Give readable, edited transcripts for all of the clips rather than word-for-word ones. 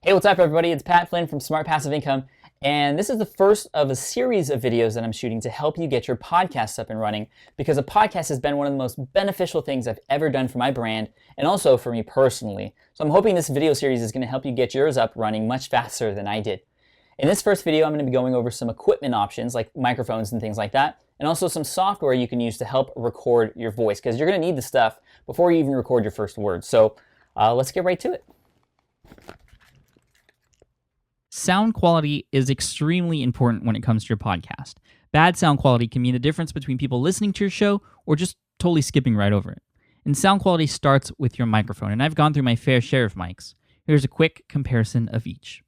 Hey, what's up everybody? It's Flynn from Smart Passive Income, and this is the first of a series of videos that I'm shooting to help you get your podcast up and running, because a podcast has been one of the most beneficial things I've ever done for my brand and also for me personally. So I'm hoping this video series is going to help you get yours up running much faster than I did. In this first video, I'm going to be going over some equipment options like microphones and things like that, and also some software you can use to help record your voice, because you're going to need the stuff before you even record your first words. So let's get right to it. Sound quality is extremely important when it comes to your podcast. Bad sound quality can mean the difference between people listening to your show or just totally skipping right over it. And sound quality starts with your microphone, and I've gone through my fair share of mics. Here's a quick comparison of each.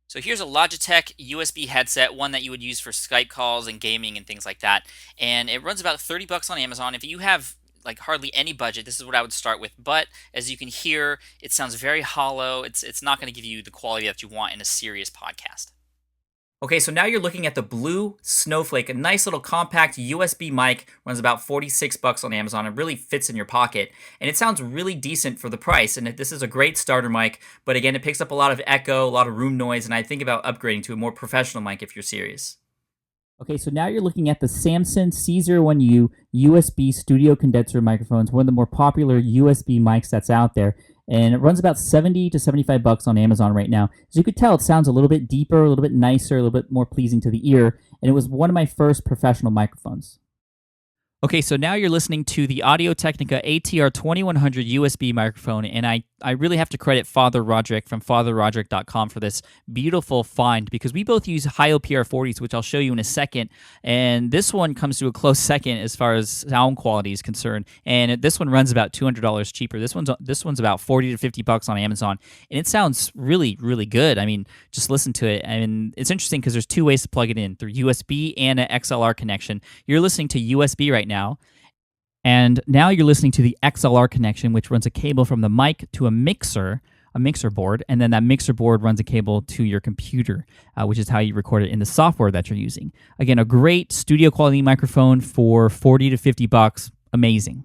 So here's a Logitech USB headset, one that you would use for Skype calls and gaming and things like that. And it runs about $30 on Amazon. If you have like hardly any budget, this is what I would start with. But as you can hear, it sounds very hollow. It's not going to give you the quality that you want in a serious podcast. Okay, so now you're looking at the Blue Snowflake, a nice little compact USB mic, runs about $46 on Amazon. It really fits in your pocket, and it sounds really decent for the price. And this is a great starter mic, but again, it picks up a lot of echo, a lot of room noise, and I think about upgrading to a more professional mic if you're serious. Okay, so now you're looking at the Samson C01U USB studio condenser microphones, one of the more popular USB mics that's out there. And it runs about $70 to $75 on Amazon right now. As you could tell, it sounds a little bit deeper, a little bit nicer, a little bit more pleasing to the ear. And it was one of my first professional microphones. Okay, so now you're listening to the Audio-Technica ATR 2100 USB microphone, and I really have to credit Father Roderick from fatherroderick.com for this beautiful find, because we both use Hio PR40s, which I'll show you in a second, and this one comes to a close second as far as sound quality is concerned, and this one runs about $200 cheaper. This one's about $40 to $50 on Amazon, and it sounds really, really good. I mean, just listen to it. I mean, it's interesting because there's two ways to plug it in, through USB and an XLR connection. You're listening to USB right now, and now you're listening to the XLR connection, which runs a cable from the mic to a mixer board, and then that mixer board runs a cable to your computer, which is how you record it in the software that you're using. Again, a great studio quality microphone for $40 to $50, amazing.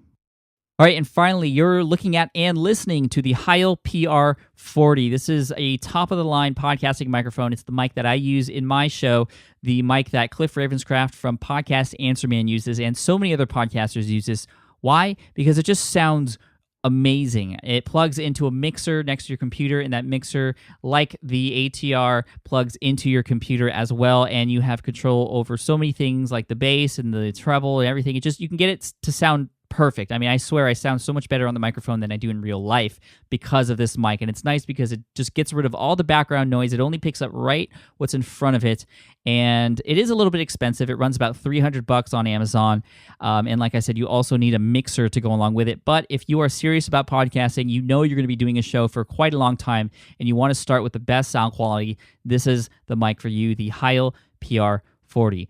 All right, and finally, you're looking at and listening to the Hio PR40. This is a top-of-the-line podcasting microphone. It's the mic that I use in my show, the mic that Cliff Ravenscraft from Podcast Answer Man uses, and so many other podcasters use this. Why? Because it just sounds amazing. It plugs into a mixer next to your computer, and that mixer, like the ATR, plugs into your computer as well, and you have control over so many things like the bass and the treble and everything. You can get it to sound perfect. I mean, I swear I sound so much better on the microphone than I do in real life because of this mic. And it's nice because it just gets rid of all the background noise. It only picks up right what's in front of it. And it is a little bit expensive. It runs about $300 on Amazon. And like I said, you also need a mixer to go along with it. But if you are serious about podcasting, you know you're going to be doing a show for quite a long time, and you want to start with the best sound quality, this is the mic for you, the Hio PR40.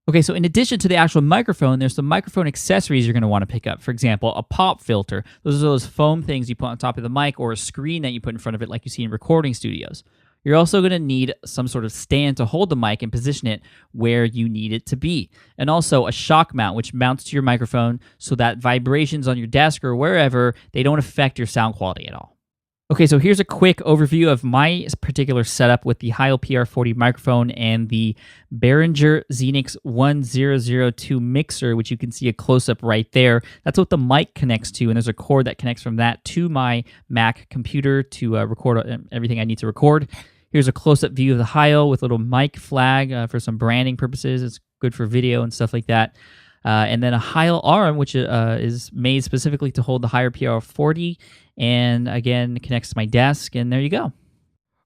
Okay, so in addition to the actual microphone, there's some microphone accessories you're going to want to pick up. For example, a pop filter. Those are those foam things you put on top of the mic, or a screen that you put in front of it like you see in recording studios. You're also going to need some sort of stand to hold the mic and position it where you need it to be. And also a shock mount, which mounts to your microphone so that vibrations on your desk or wherever, they don't affect your sound quality at all. Okay, so here's a quick overview of my particular setup with the Hio PR40 microphone and the Behringer Xenix 1002 mixer, which you can see a close-up right there. That's what the mic connects to, and there's a cord that connects from that to my Mac computer to record everything I need to record. Here's a close-up view of the Hio with a little mic flag for some branding purposes. It's good for video and stuff like that. And then a Hio arm, which is made specifically to hold the Hio PR40, and again, connects to my desk, and there you go.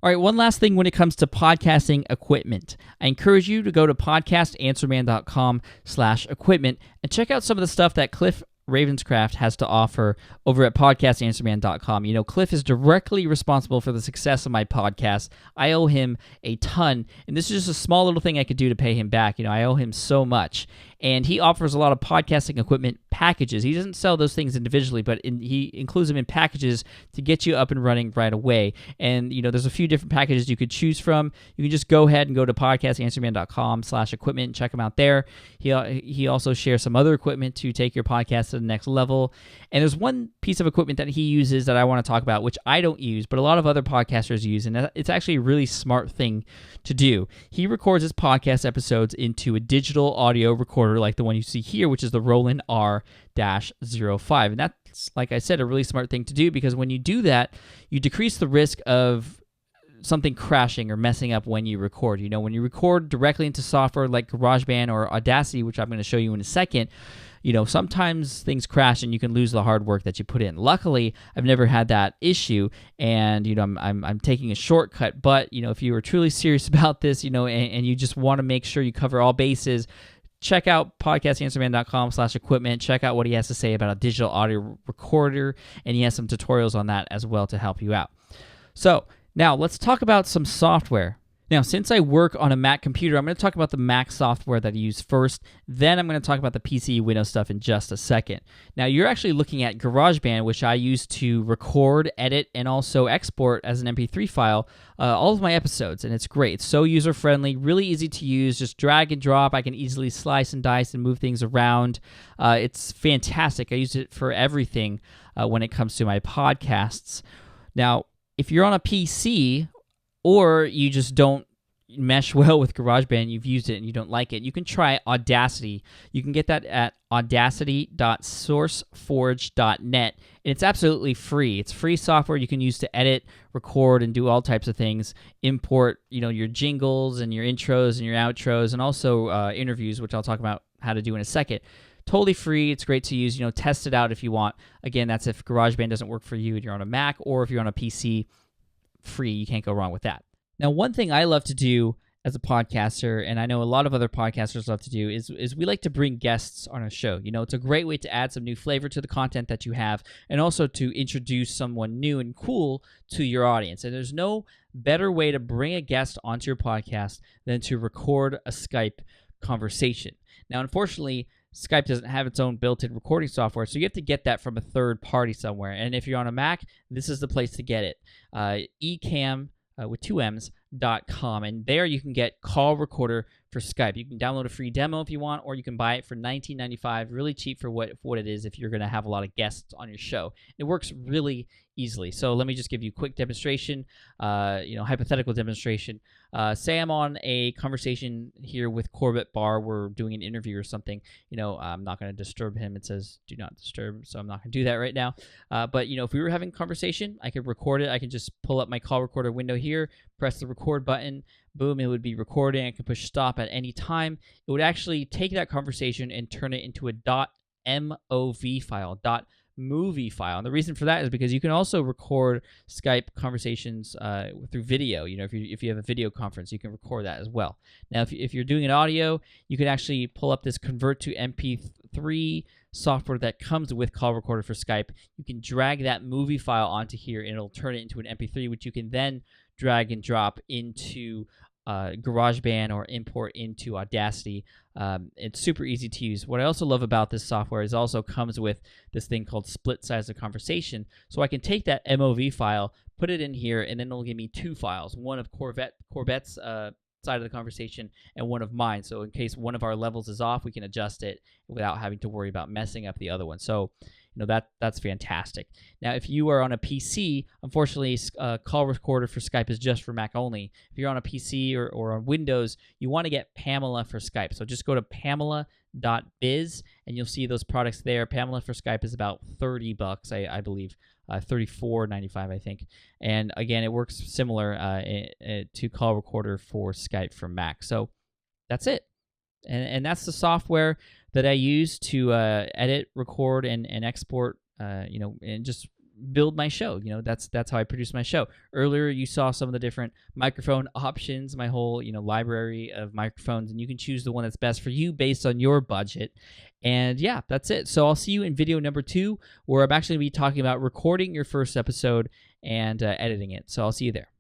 All right, one last thing when it comes to podcasting equipment. I encourage you to go to podcastanswerman.com/equipment and check out some of the stuff that Cliff Ravenscraft has to offer over at podcastanswerman.com. You know, Cliff is directly responsible for the success of my podcast. I owe him a ton, and this is just a small little thing I could do to pay him back. You know, I owe him so much. and he offers a lot of podcasting equipment packages. He doesn't sell those things individually, but he includes them in packages to get you up and running right away. And there's a few different packages you could choose from. You can just go ahead and go to podcastanswerman.com/equipment and check him out there. He also shares some other equipment to take your podcast to the next level. And there's one piece of equipment that he uses that I want to talk about, which I don't use, but a lot of other podcasters use, and it's actually a really smart thing to do. He records his podcast episodes into a digital audio recorder like the one you see here, which is the Roland R-05. And that's, like I said, a really smart thing to do, because when you do that, you decrease the risk of something crashing or messing up when you record. When you record directly into software like GarageBand or Audacity, which I'm going to show you in a second, sometimes things crash and you can lose the hard work that you put in. Luckily, I've never had that issue, and I'm taking a shortcut. But if you are truly serious about this, and you just want to make sure you cover all bases, check out podcastanswerman.com/equipment. Check out what he has to say about a digital audio recorder, and he has some tutorials on that as well to help you out. So now let's talk about some software. Now, since I work on a Mac computer, I'm going to talk about the Mac software that I use first. Then I'm going to talk about the PC Windows stuff in just a second. Now, you're actually looking at GarageBand, which I use to record, edit, and also export as an MP3 file all of my episodes, and it's great. It's so user-friendly, really easy to use, just drag and drop. I can easily slice and dice and move things around. It's fantastic. I use it for everything when it comes to my podcasts. Now, if you're on a PC, or you just don't mesh well with GarageBand, you've used it and you don't like it, you can try Audacity. You can get that at audacity.sourceforge.net, and it's absolutely free. It's free software you can use to edit, record, and do all types of things. Import, your jingles and your intros and your outros, and also interviews, which I'll talk about how to do in a second. Totally free. It's great to use. Test it out if you want. Again, that's if GarageBand doesn't work for you and you're on a Mac, or if you're on a PC. Free. You can't go wrong with that. Now, one thing I love to do as a podcaster, and I know a lot of other podcasters love to do, is we like to bring guests on a show. It's a great way to add some new flavor to the content that you have, and also to introduce someone new and cool to your audience. And there's no better way to bring a guest onto your podcast than to record a Skype conversation. Now, unfortunately, Skype doesn't have its own built-in recording software, so you have to get that from a third party somewhere. And if you're on a Mac, this is the place to get it. Ecamm with 2Ms.com, and there you can get Call Recorder for Skype. You can download a free demo if you want, or you can buy it for $19.95, really cheap for what it is if you're going to have a lot of guests on your show. It works really easily. So let me just give you a quick demonstration, hypothetical demonstration. Say I'm on a conversation here with Corbett Barr. We're doing an interview or something. I'm not going to disturb him. It says do not disturb, so I'm not going to do that right now. But if we were having a conversation, I could record it. I can just pull up my call recorder window here, press the record button, boom, it would be recording. I can push stop at any time. It would actually take that conversation and turn it into a .mov file, movie file. And the reason for that is because you can also record Skype conversations through video. If you have a video conference, you can record that as well. Now, if you're doing an audio, you can actually pull up this convert to MP3 software that comes with Call Recorder for Skype. You can drag that movie file onto here, and it'll turn it into an MP3, which you can then drag and drop into GarageBand or import into Audacity. It's super easy to use. What I also love about this software is also comes with this thing called split size of conversation. So I can take that MOV file, put it in here, and then it'll give me two files, one of Corbett's side of the conversation and one of mine. So in case one of our levels is off, we can adjust it without having to worry about messing up the other one. So that's fantastic. Now, if you are on a PC, unfortunately, Call Recorder for Skype is just for Mac only. If you're on a PC or on Windows, you want to get Pamela for Skype. So just go to pamela.biz, and you'll see those products there. Pamela for Skype is about $30, I believe. $34.95, I think. And again, it works similar to Call Recorder for Skype for Mac. So that's it. And that's the software that I use to edit, record, and export, and just build my show. That's how I produce my show. Earlier, you saw some of the different microphone options, my whole, library of microphones, and you can choose the one that's best for you based on your budget. And yeah, that's it. So I'll see you in video number 2, where I'm actually going to be talking about recording your first episode and editing it. So I'll see you there.